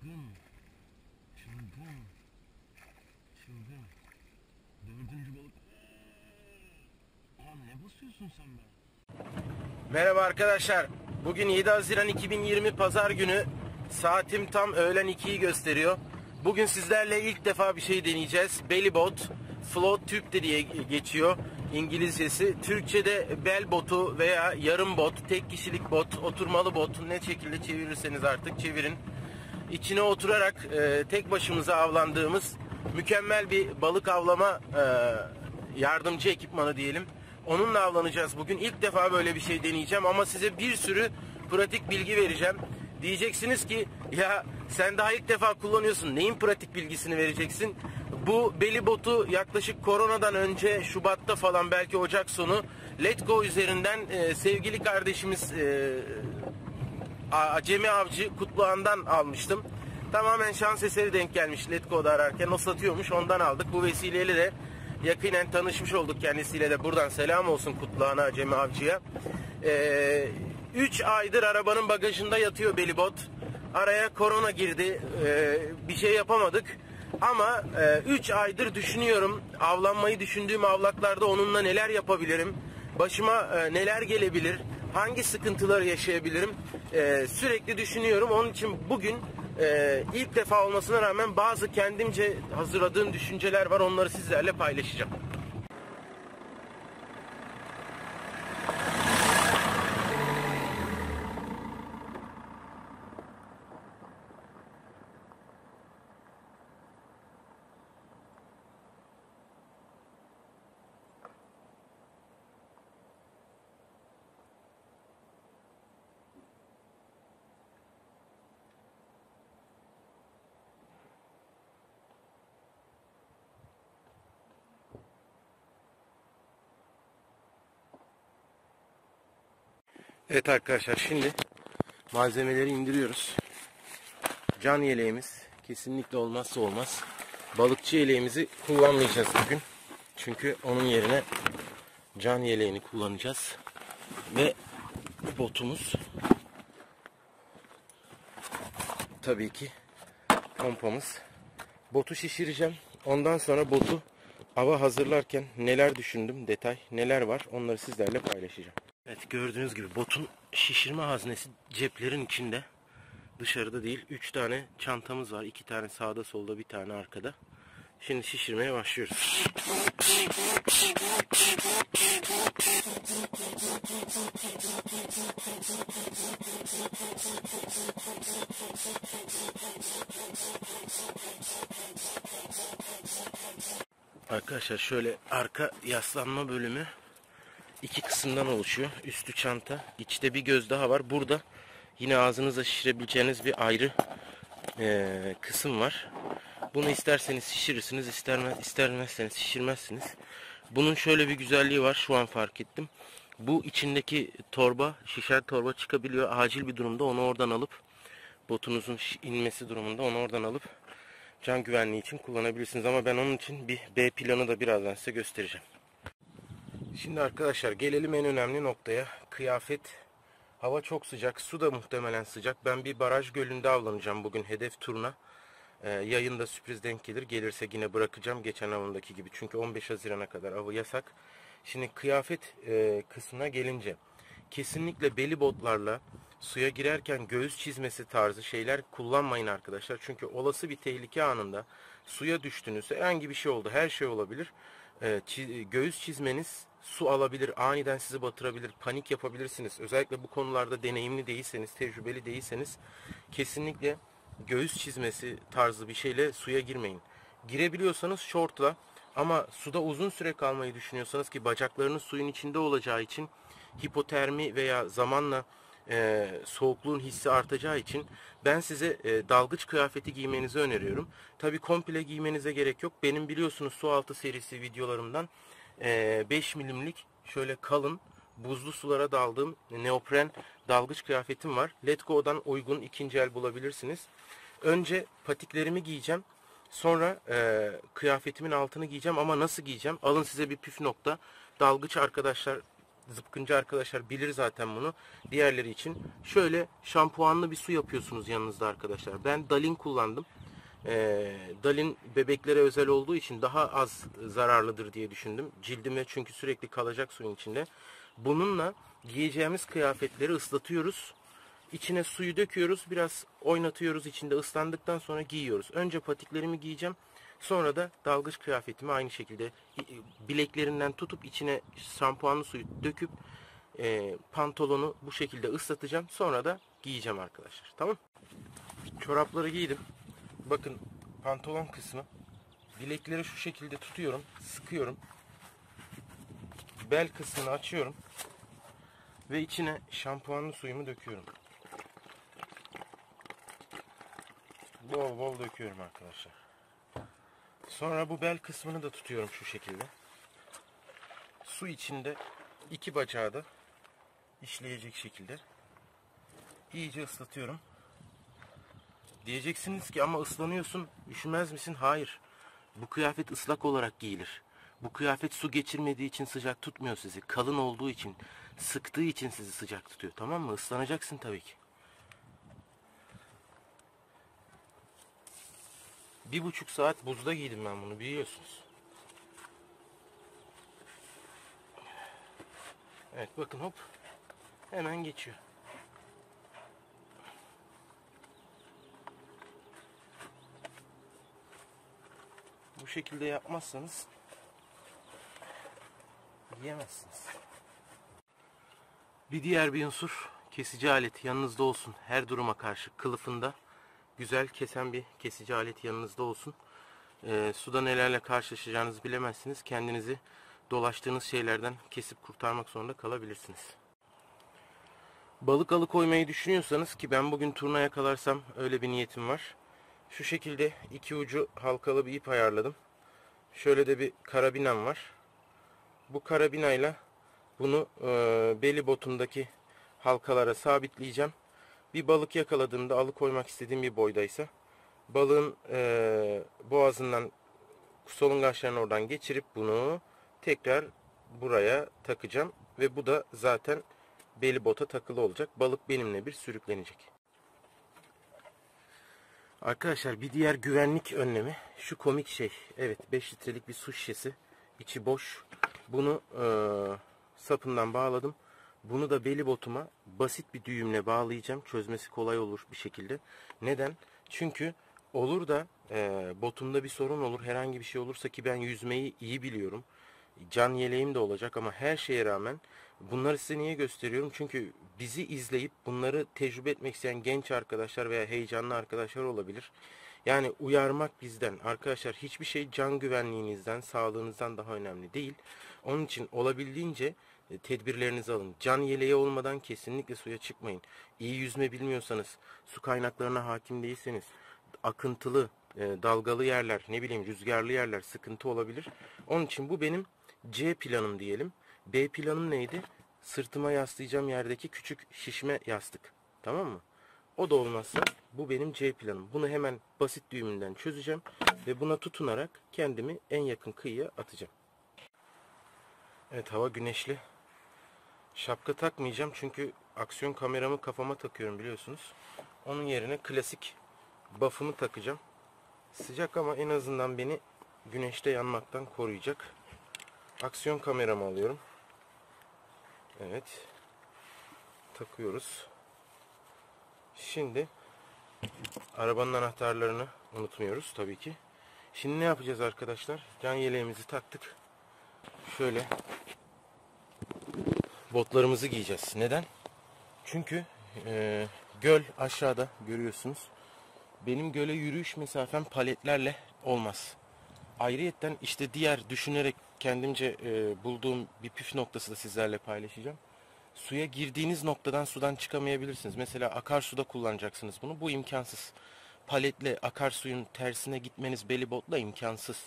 Çılgın. Çılgın. Çılgın. Dördüncü balık. Aa, ne basıyorsun sen be? Merhaba arkadaşlar. Bugün 7 Haziran 2020 Pazar günü. Saatim tam öğlen 2'yi gösteriyor. Bugün sizlerle ilk defa bir şey deneyeceğiz. Belly boat, float tüp de diye geçiyor İngilizcesi. Türkçe'de bel botu veya yarım bot, tek kişilik bot, oturmalı bot, ne şekilde çevirirseniz artık çevirin. İçine oturarak tek başımıza avlandığımız mükemmel bir balık avlama yardımcı ekipmanı diyelim. Onunla avlanacağız bugün. İlk defa böyle bir şey deneyeceğim ama size bir sürü pratik bilgi vereceğim. Diyeceksiniz ki ya sen daha ilk defa kullanıyorsun. Neyin pratik bilgisini vereceksin? Bu belly botu yaklaşık koronadan önce Şubat'ta falan, belki Ocak sonu Letgo üzerinden sevgili kardeşimiz Acemi Avcı Kutluhan'dan almıştım. Tamamen şans eseri denk gelmiş, Letgo'da ararken o satıyormuş, ondan aldık. Bu vesileyle de yakinen tanışmış olduk kendisiyle de. Buradan selam olsun Kutluhan'a, Acemi Avcı'ya. 3 aydır arabanın bagajında yatıyor belibot. Araya korona girdi. Bir şey yapamadık. Ama 3 aydır düşünüyorum. Avlanmayı düşündüğüm avlaklarda onunla neler yapabilirim? Başıma neler gelebilir? Hangi sıkıntıları yaşayabilirim? Sürekli düşünüyorum. Onun için bugün ilk defa olmasına rağmen bazı kendimce hazırladığım düşünceler var. Onları sizlerle paylaşacağım. Evet arkadaşlar, şimdi malzemeleri indiriyoruz. Can yeleğimiz kesinlikle olmazsa olmaz. Balıkçı yeleğimizi kullanmayacağız bugün. Çünkü onun yerine can yeleğini kullanacağız. Ve botumuz, tabii ki pompamız. Botu şişireceğim. Ondan sonra botu ava hazırlarken neler düşündüm, detay neler var, onları sizlerle paylaşacağım. Evet, gördüğünüz gibi botun şişirme haznesi ceplerin içinde, dışarıda değil. 3 tane çantamız var. 2 tane sağda solda, bir tane arkada. Şimdi şişirmeye başlıyoruz. Arkadaşlar, şöyle arka yaslanma bölümü 2 kısımdan oluşuyor. Üstü çanta, içte bir göz daha var. Burada yine ağzınıza şişirebileceğiniz bir ayrı kısım var. Bunu isterseniz şişirirsiniz, istermezseniz şişirmezsiniz. Bunun şöyle bir güzelliği var, şu an fark ettim. Bu içindeki torba, şişer torba çıkabiliyor. Acil bir durumda onu oradan alıp, botunuzun inmesi durumunda onu oradan alıp can güvenliği için kullanabilirsiniz. Ama ben onun için bir B planı da birazdan size göstereceğim. Şimdi arkadaşlar, gelelim en önemli noktaya. Kıyafet. Hava çok sıcak, su da muhtemelen sıcak. Ben bir baraj gölünde avlanacağım bugün, hedef turna. Yayında sürpriz denk gelir. Gelirse yine bırakacağım geçen avındaki gibi. Çünkü 15 Haziran'a kadar avı yasak. Şimdi kıyafet kısmına gelince, kesinlikle belly botlarla suya girerken göğüs çizmesi tarzı şeyler kullanmayın arkadaşlar. Çünkü olası bir tehlike anında suya düştünüz, herhangi bir şey oldu, her şey olabilir. Göğüs çizmeniz su alabilir, aniden sizi batırabilir, panik yapabilirsiniz. Özellikle bu konularda deneyimli değilseniz, tecrübeli değilseniz kesinlikle göğüs çizmesi tarzı bir şeyle suya girmeyin. Girebiliyorsanız şortla, ama suda uzun süre kalmayı düşünüyorsanız, ki bacaklarınız suyun içinde olacağı için hipotermi veya zamanla soğukluğun hissi artacağı için ben size dalgıç kıyafeti giymenizi öneriyorum. Tabi komple giymenize gerek yok. Benim biliyorsunuz su altı serisi videolarımdan 5 milimlik şöyle kalın buzlu sulara daldığım neopren dalgıç kıyafetim var. Letgo'dan uygun ikinci el bulabilirsiniz. Önce patiklerimi giyeceğim. Sonra kıyafetimin altını giyeceğim, ama nasıl giyeceğim? Alın size bir püf nokta. Dalgıç arkadaşlar zıpkıncı arkadaşlar bilir zaten bunu. Diğerleri için şöyle şampuanlı bir su yapıyorsunuz yanınızda arkadaşlar. Ben Dalin kullandım. Dalin bebeklere özel olduğu için daha az zararlıdır diye düşündüm. Cildime çünkü sürekli kalacak suyun içinde. Bununla giyeceğimiz kıyafetleri ıslatıyoruz. İçine suyu döküyoruz. Biraz oynatıyoruz içinde. Islandıktan sonra giyiyoruz. Önce patiklerimi giyeceğim. Sonra da dalgıç kıyafetimi aynı şekilde bileklerinden tutup içine şampuanlı suyu döküp pantolonu bu şekilde ıslatacağım. Sonra da giyeceğim arkadaşlar. Tamam. Çorapları giydim. Bakın pantolon kısmı. Bilekleri şu şekilde tutuyorum. Sıkıyorum. Bel kısmını açıyorum. Ve içine şampuanlı suyumu döküyorum. Bol bol döküyorum arkadaşlar. Sonra bu bel kısmını da tutuyorum şu şekilde. Su içinde iki bacağı da işleyecek şekilde iyice ıslatıyorum. Diyeceksiniz ki ama ıslanıyorsun, üşümez misin? Hayır. Bu kıyafet ıslak olarak giyilir. Bu kıyafet su geçirmediği için sıcak tutmuyor sizi. Kalın olduğu için, sıktığı için sizi sıcak tutuyor. Tamam mı? Islanacaksın tabii ki. 1,5 saat buzda giydim ben bunu, biliyorsunuz. Evet bakın, hop. Hemen geçiyor. Bu şekilde yapmazsanız yiyemezsiniz. Bir diğer bir unsur, kesici alet yanınızda olsun. Her duruma karşı kılıfında güzel kesen bir kesici alet yanınızda olsun. Suda nelerle karşılaşacağınızı bilemezsiniz. Kendinizi dolaştığınız şeylerden kesip kurtarmak zorunda kalabilirsiniz. Balık alıkoymayı düşünüyorsanız, ki ben bugün turna yakalarsam öyle bir niyetim var. Şu şekilde iki ucu halkalı bir ip ayarladım. Şöyle de bir karabinam var. Bu karabinayla bunu beli botumdaki halkalara sabitleyeceğim. Bir balık yakaladığımda, alıkoymak istediğim bir boydaysa, balığın boğazından, solungaçlarını oradan geçirip bunu tekrar buraya takacağım. Ve bu da zaten beli bota takılı olacak. Balık benimle bir sürüklenecek. Arkadaşlar bir diğer güvenlik önlemi şu komik şey. Evet, 5 litrelik bir su şişesi. İçi boş. Bunu sapından bağladım. Bunu da beli botuma basit bir düğümle bağlayacağım. Çözmesi kolay olur bir şekilde. Neden? Çünkü olur da botumda bir sorun olur, herhangi bir şey olursa, ki ben yüzmeyi iyi biliyorum. Can yeleğim de olacak ama her şeye rağmen bunları size niye gösteriyorum? Çünkü bizi izleyip bunları tecrübe etmek isteyen genç arkadaşlar veya heyecanlı arkadaşlar olabilir. Yani uyarmak bizden. Arkadaşlar hiçbir şey can güvenliğinizden, sağlığınızdan daha önemli değil. Onun için olabildiğince tedbirlerinizi alın. Can yeleği olmadan kesinlikle suya çıkmayın. İyi yüzme bilmiyorsanız, su kaynaklarına hakim değilseniz, akıntılı, dalgalı yerler, ne bileyim rüzgarlı yerler sıkıntı olabilir. Onun için bu benim C planım diyelim. B planım neydi? Sırtıma yaslayacağım yerdeki küçük şişme yastık. Tamam mı? O da olmazsa bu benim C planım. Bunu hemen basit düğümünden çözeceğim ve buna tutunarak kendimi en yakın kıyıya atacağım. Evet, hava güneşli. Şapka takmayacağım çünkü aksiyon kameramı kafama takıyorum biliyorsunuz. Onun yerine klasik buff'ımı takacağım. Sıcak ama en azından beni güneşte yanmaktan koruyacak. Aksiyon kameramı alıyorum. Evet. Takıyoruz. Şimdi arabanın anahtarlarını unutmuyoruz tabii ki. Şimdi ne yapacağız arkadaşlar? Can yeleğimizi taktık. Şöyle botlarımızı giyeceğiz. Neden? Çünkü göl aşağıda, görüyorsunuz. Benim göle yürüyüş mesafem paletlerle olmaz. Ayrıyetten işte diğer düşünerek kendimce bulduğum bir püf noktası da sizlerle paylaşacağım. Suya girdiğiniz noktadan sudan çıkamayabilirsiniz. Mesela akarsuda kullanacaksınız bunu. Bu imkansız. Paletle akarsuyun tersine gitmeniz beli botla imkansız.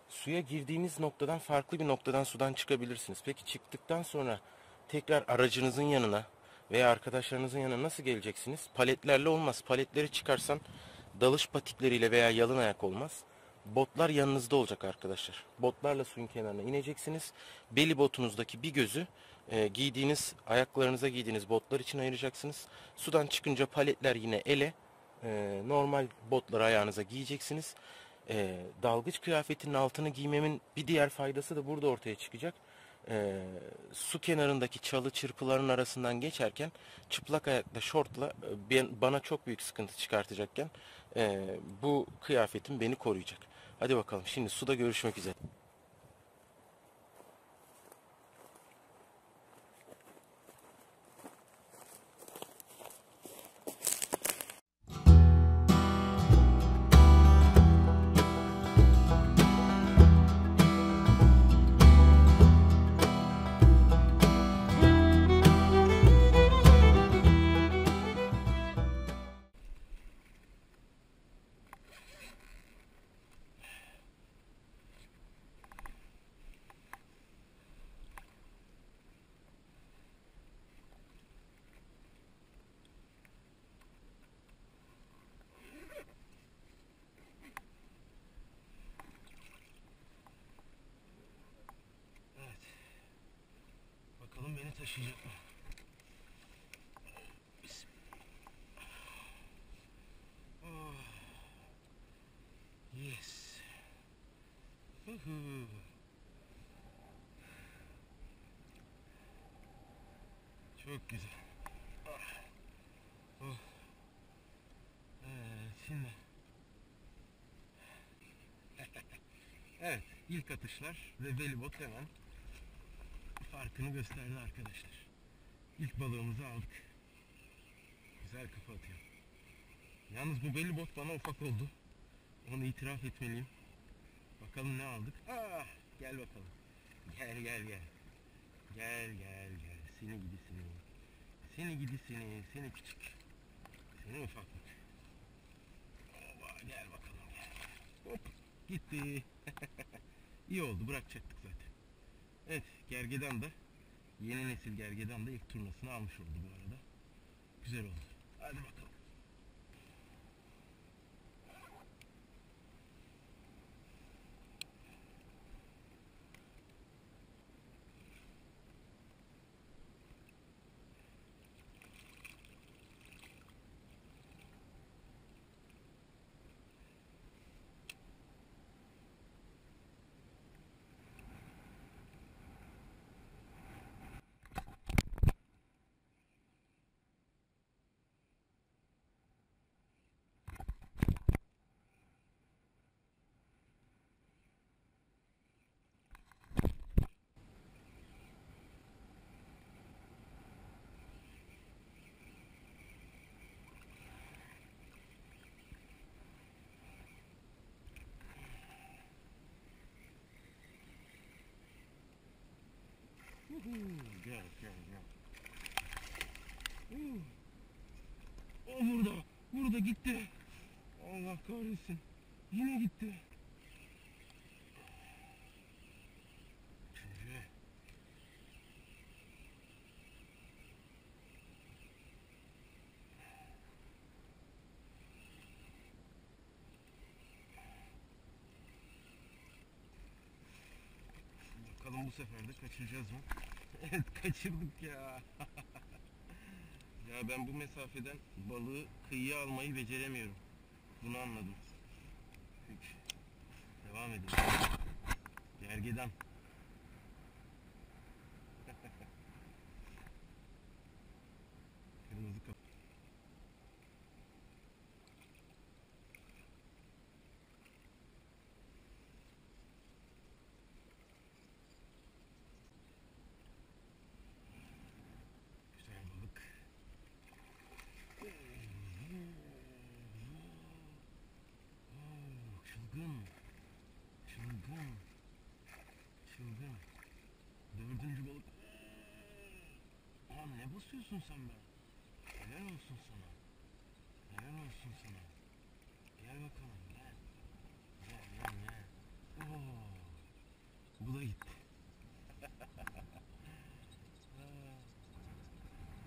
Suya girdiğiniz noktadan farklı bir noktadan sudan çıkabilirsiniz. Peki çıktıktan sonra tekrar aracınızın yanına veya arkadaşlarınızın yanına nasıl geleceksiniz? Paletlerle olmaz. Paletleri çıkarsan dalış patikleriyle veya yalın ayak olmaz. Botlar yanınızda olacak arkadaşlar. Botlarla suyun kenarına ineceksiniz. Beli botunuzdaki bir gözü Giydiğiniz, ayaklarınıza giydiğiniz botlar için ayıracaksınız. Sudan çıkınca paletler yine ele. Normal botları ayağınıza giyeceksiniz. Dalgıç kıyafetinin altını giymemin bir diğer faydası da burada ortaya çıkacak. Su kenarındaki çalı çırpıların arasından geçerken çıplak ayakla, şortla bana çok büyük sıkıntı çıkartacakken bu kıyafetim beni koruyacak. Hadi bakalım, şimdi suda görüşmek üzere. Bakalım beni taşıyacak mı? Oh. Yes. Çok güzel. Oh. Evet, şimdi. Evet, ilk atışlar ve belibot hemen farkını gösterdi arkadaşlar. İlk balığımızı aldık. Güzel kafa atıyor. Yalnız bu belibot bana ufak oldu. Onu itiraf etmeliyim. Bakalım ne aldık. Gel bakalım. Gel gel gel. Gel gel gel. Seni gidi seni. Seni gidi seni. Seni küçük. Seni ufaklık. Oba, gel bakalım gel. Hop gitti. İyi oldu, bırakacaktık zaten. Evet, gergedan da yeni nesil gergedan da ilk turnasını almış oldu bu arada. Güzel oldu. Hadi bakalım. Gel gel gel. O burada. Burada gitti. Allah kahretsin. Yine gitti. Bakalım bu sefer de kaçıracağız mı? Evet, kaçırdık ya. Ya ben bu mesafeden balığı kıyıya almayı beceremiyorum. Bunu anladım. Peki. Devam edelim. Gergedan. Kırmızı kapı. Güzel balık. Çılgın. Çılgın. Çılgın. Dördüncü balık. Lan ne basıyorsun sen be? Helal olsun sana. Helal olsun sana. Gel bakalım gel. Gel gel gel. Oo. Bu da gitti.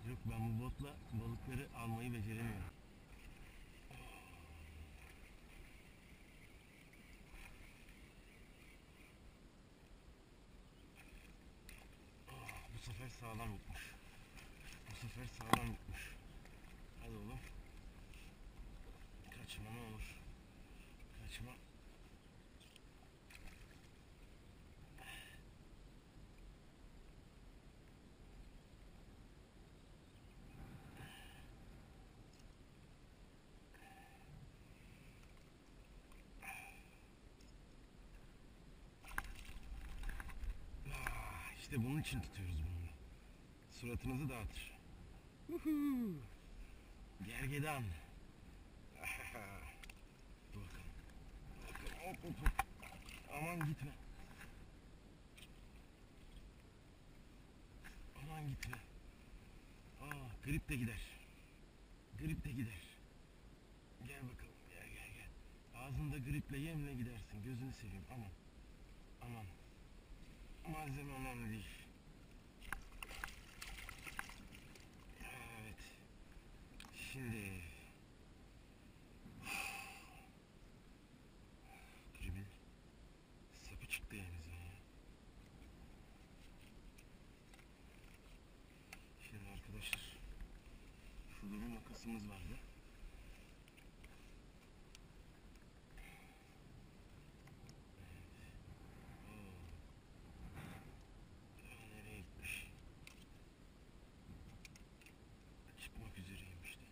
Yok, ben bu botla balıkları almayı beceremiyorum. Bu sefer sağlam sefer sağlam gitmiş. Hadi oğlum. Kaçma ne olur. Kaçma. İşte bunun için tutuyoruz bunu. Suratınızı dağıtır. Gergedan. Dur bakalım. Hop hop hop. Aman gitme. Aman gitme. Grip de gider. Grip de gider. Gel bakalım. Gel gel gel. Ağzında griple yemle gidersin. Gözünü seveyim. Aman. Aman. Malzeme önemli değil. Evet. Şimdi gripin sapı çıktı elimizden ya. Şimdi arkadaşlar şurada bir makasımız vardı. Nereye gitmiş? Çıkmak üzereymiş de.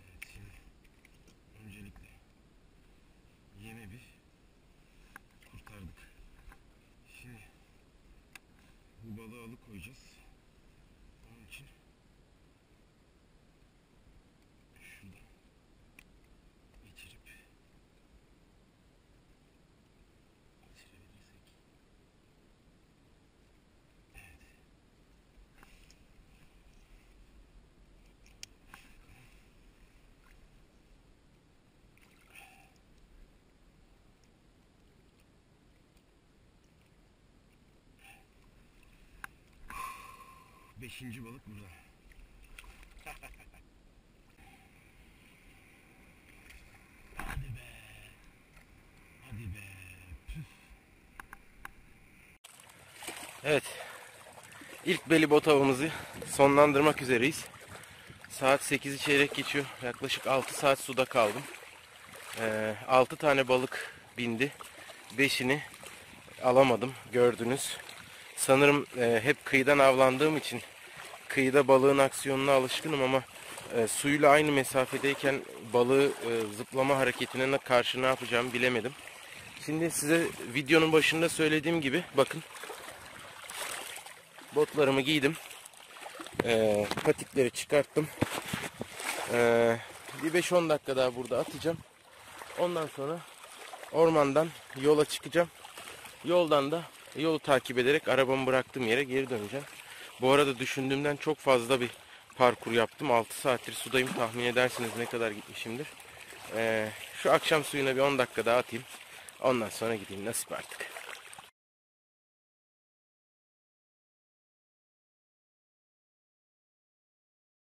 Evet şimdi öncelikle yeme bir kurtardık. Şimdi bu balığı alıkoyacağız. Onun için şuradan geçirebilirsek. Evet. 5. balık burada. Hadi be. Hadi be. Püf. Evet. İlk belibot avımızı sonlandırmak üzereyiz. Saat 8'i çeyrek geçiyor. Yaklaşık 6 saat suda kaldım. 6 tane balık bindi. 5'ini alamadım. Gördünüz. Sanırım hep kıyıdan avlandığım için kıyıda balığın aksiyonuna alışkınım ama suyla aynı mesafedeyken balığı zıplama hareketine karşı ne yapacağımı bilemedim. Şimdi size videonun başında söylediğim gibi bakın. Botlarımı giydim. Patikleri çıkarttım. Bir 5-10 dakika daha burada atacağım. Ondan sonra ormandan yola çıkacağım. Yoldan da yolu takip ederek arabamı bıraktığım yere geri döneceğim. Bu arada düşündüğümden çok fazla bir parkur yaptım. 6 saattir sudayım. Tahmin edersiniz ne kadar gitmişimdir. Şu akşam suyuna bir 10 dakika daha atayım. Ondan sonra gideyim. Nasip artık.